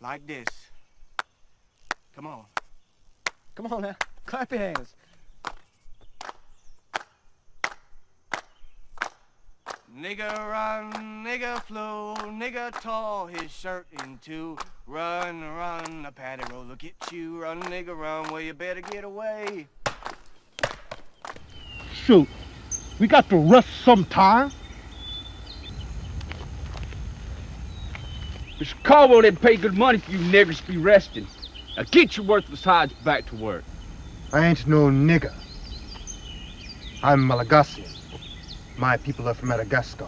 like this. Come on. Come on now, clap your hands. Nigga run, nigga flow, nigga tore his shirt in two. Run, run, a patty roller get you. Run, nigga, run, well, you better get away. Shoot, we got to rest sometime. Mr. Caldwell didn't pay good money for you niggers to be resting. Now get your worthless hides back to work. I ain't no nigger. I'm Malagasy. My people are from Madagascar.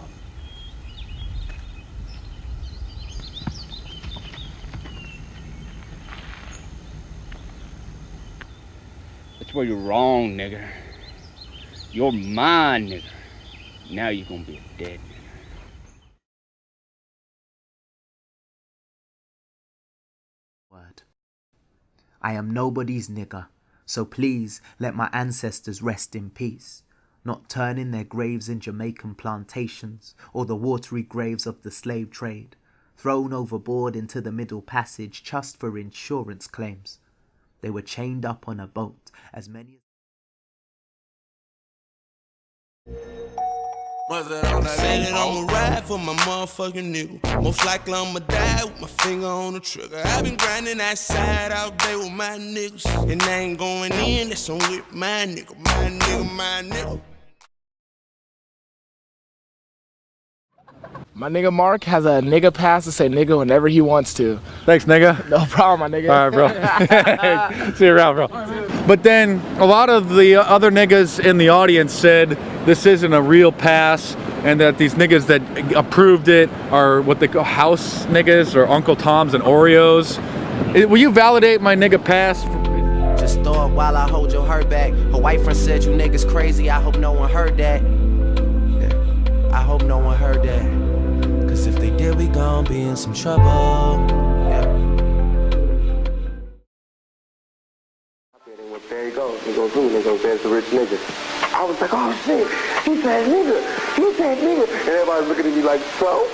That's where you're wrong, nigger. You're my nigger. Now you're gonna be a dead nigger. Word. I am nobody's nigger, so please let my ancestors rest in peace, not turning their graves in Jamaican plantations or the watery graves of the slave trade, thrown overboard into the Middle Passage just for insurance claims. They were chained up on a boat, as many Said that I'ma ride for my motherfucking nigga. Most likely I'ma die with my finger on the trigger. I've been grinding that side all day with my niggas. And I ain't going in, that's on with my nigga, my nigga, my nigga. My nigga Mark has a nigga pass to say nigga whenever he wants to. Thanks, nigga. No problem, my nigga. All right, bro. See you around, bro. But then a lot of the other niggas in the audience said this isn't a real pass and that these niggas that approved it are what they call house niggas or Uncle Toms and Oreos. Will you validate my nigga pass? Just throw it while I hold your heart back. Her white friend said you niggas crazy. I hope no one heard that. Yeah. I hope no one heard that. Cause if they did, we gon' be in some trouble. Yeah. There you go. He goes, who? He goes, there's the rich nigga. I was like, oh shit, he said nigga. He said nigga. And everybody's looking at me like, so?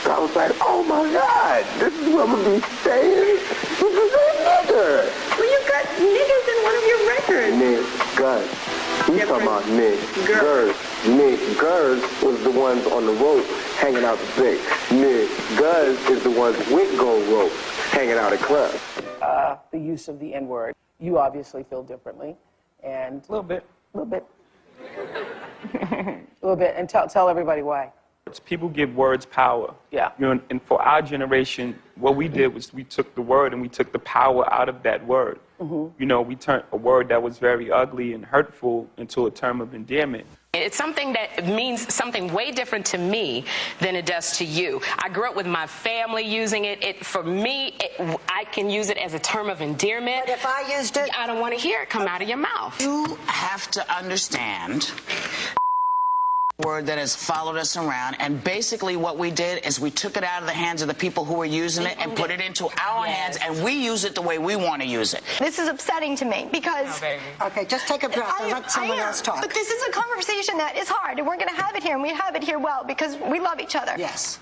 I was like, oh my God, this is what I'm gonna be saying. This is a nigga. Well, you got niggas in one of your records. Niggas. He's talking about niggers. Niggers was the ones on the rope hanging out the big. Niggas is the ones with gold rope hanging out at clubs. The use of the N-word. You obviously feel differently, and a little bit, and tell everybody why. People give words power. Yeah. You know, and for our generation, what we did was we took the word and we took the power out of that word. Mm-hmm. You know, we turned a word that was very ugly and hurtful into a term of endearment. It's something that means something way different to me than it does to you. I grew up with my family using it. For me, I can use it as a term of endearment. But if I used it, I don't want to hear it come out of your mouth. You have to understand word that has followed us around, and basically what we did is we took it out of the hands of the people who were using it and put it into our hands, and we use it the way we want to use it. This is upsetting to me because... Okay, just take a breath and let someone else talk. But this is a conversation that is hard, and we're going to have it here, and we have it here well because we love each other. Yes.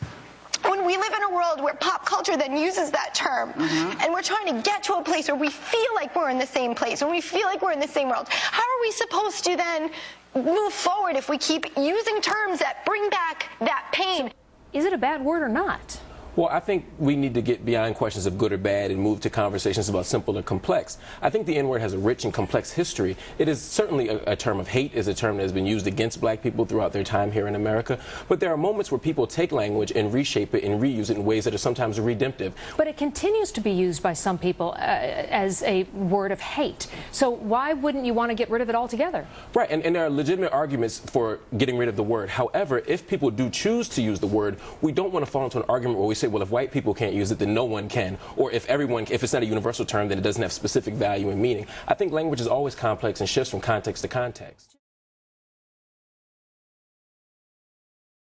When we live in a world where pop culture then uses that term, and we're trying to get to a place where we feel like we're in the same place, when we feel like we're in the same world, how are we supposed to then move forward if we keep using terms that bring back that pain? Is it a bad word or not? Well, I think we need to get beyond questions of good or bad and move to conversations about simple or complex. I think the N-word has a rich and complex history. It is certainly a term of hate, is a term that has been used against black people throughout their time here in America. But there are moments where people take language and reshape it and reuse it in ways that are sometimes redemptive. But it continues to be used by some people as a word of hate. So why wouldn't you want to get rid of it altogether? Right, and there are legitimate arguments for getting rid of the word. However, if people do choose to use the word, we don't want to fall into an argument where we say, well, if white people can't use it, then no one can. Or if it's not a universal term, then it doesn't have specific value and meaning. I think language is always complex and shifts from context to context.